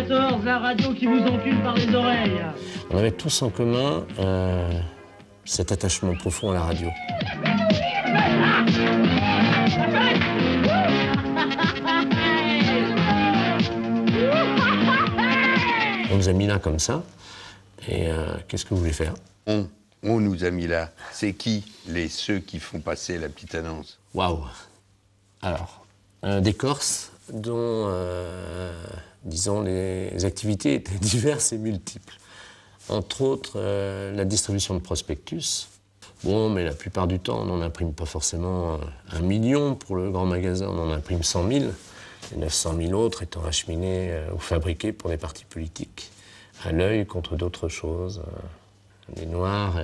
14, la radio qui vous encule par les oreilles. On avait tous en commun cet attachement profond à la radio. On nous a mis là comme ça, et qu'est-ce que vous voulez faire? On nous a mis là. C'est qui ceux qui font passer la petite annonce? Waouh! Alors, des Corses dont, disons, les activités étaient diverses et multiples. Entre autres, la distribution de prospectus. Bon, mais la plupart du temps, on n'en imprime pas forcément 1 million pour le grand magasin, on en imprime 100 000. Les 900 000 autres étant acheminés ou fabriqués pour des partis politiques, à l'œil contre d'autres choses. Les Noirs,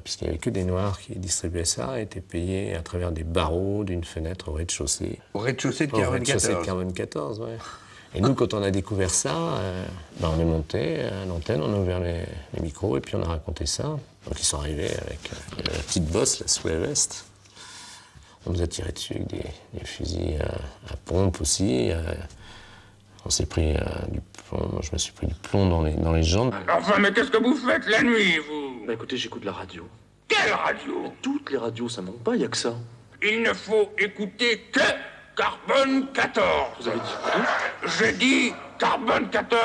puisqu'il n'y avait que des Noirs qui distribuaient ça, étaient payés à travers des barreaux d'une fenêtre au rez-de-chaussée. Au rez-de-chaussée de 94. Au rez-de-chaussée de 94, ouais. Et nous, quand on a découvert ça, on est monté à l'antenne, on a ouvert les micros et puis on a raconté ça. Donc ils sont arrivés avec la petite bosse là, sous la veste. On nous a tiré dessus avec des fusils à pompe aussi. On s'est pris du plomb, moi je me suis pris du plomb dans les jambes. Enfin, mais qu'est-ce que vous faites la nuit, vous? Bah écoutez, j'écoute la radio. Quelle radio? Toutes les radios, ça manque pas, y a que ça. Il ne faut écouter que Carbone 14. Vous avez dit quoi? J'ai dit Carbone 14,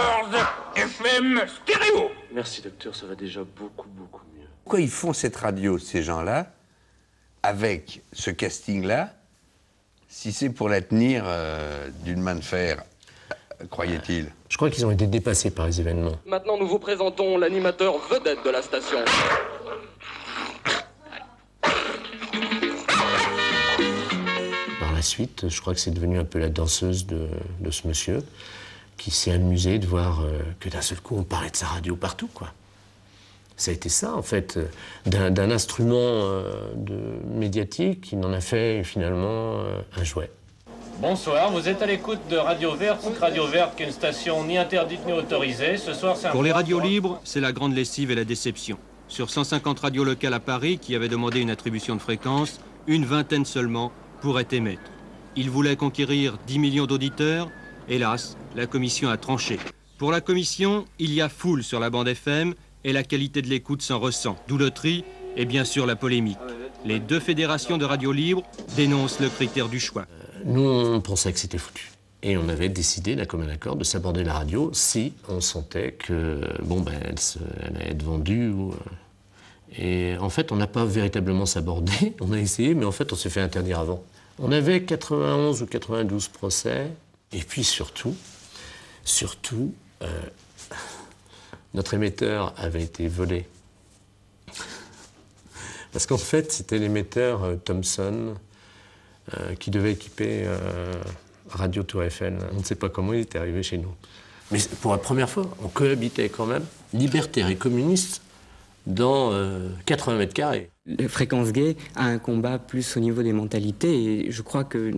FM stéréo. Merci docteur, ça va déjà beaucoup, beaucoup mieux. Pourquoi ils font cette radio, ces gens-là, avec ce casting-là, si c'est pour la tenir d'une main de fer, croyait-il? Je crois qu'ils ont été dépassés par les événements. Maintenant, nous vous présentons l'animateur vedette de la station. Par la suite, je crois que c'est devenu un peu la danseuse de ce monsieur, qui s'est amusé de voir que d'un seul coup, on parlait de sa radio partout, quoi. Ça a été ça, en fait, d'un instrument médiatique, il en a fait finalement un jouet. Bonsoir, vous êtes à l'écoute de Radio Verte, Radio Verte qui est une station ni interdite ni autorisée. Ce soir, c'est Pour les radios libres, c'est la grande lessive et la déception. Sur 150 radios locales à Paris qui avaient demandé une attribution de fréquence, une vingtaine seulement pourraient émettre. Ils voulaient conquérir 10 millions d'auditeurs. Hélas, la commission a tranché. Pour la commission, il y a foule sur la bande FM et la qualité de l'écoute s'en ressent. D'où le tri et bien sûr la polémique. Les deux fédérations de radios libres dénoncent le critère du choix. Nous, on pensait que c'était foutu. Et on avait décidé, d'un commun accord, de s'aborder la radio si on sentait que, elle allait être vendue. Et en fait, on n'a pas véritablement s'aborder. On a essayé, mais en fait, on s'est fait interdire avant. On avait 91 ou 92 procès. Et puis surtout, notre émetteur avait été volé. Parce qu'en fait, c'était l'émetteur Thomson qui devait équiper Radio Tour Eiffel. On ne sait pas comment il était arrivé chez nous. Mais pour la première fois, on cohabitait quand même, libertaires et communistes, dans 80 mètres carrés. Fréquence Gay a un combat plus au niveau des mentalités et je crois que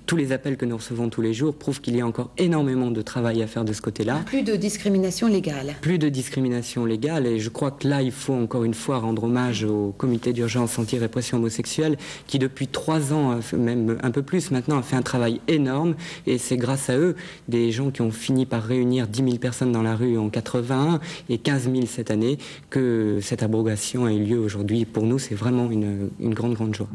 tous les appels que nous recevons tous les jours prouvent qu'il y a encore énormément de travail à faire de ce côté-là. Plus de discrimination légale. Plus de discrimination légale et je crois que là il faut encore une fois rendre hommage au comité d'urgence anti-répression homosexuelle qui depuis 3 ans, même un peu plus maintenant, a fait un travail énorme et c'est grâce à eux, des gens qui ont fini par réunir 10 000 personnes dans la rue en 81 et 15 000 cette année, que cette abrogation a eu lieu aujourd'hui. Pour nous, c'est vraiment une grande joie.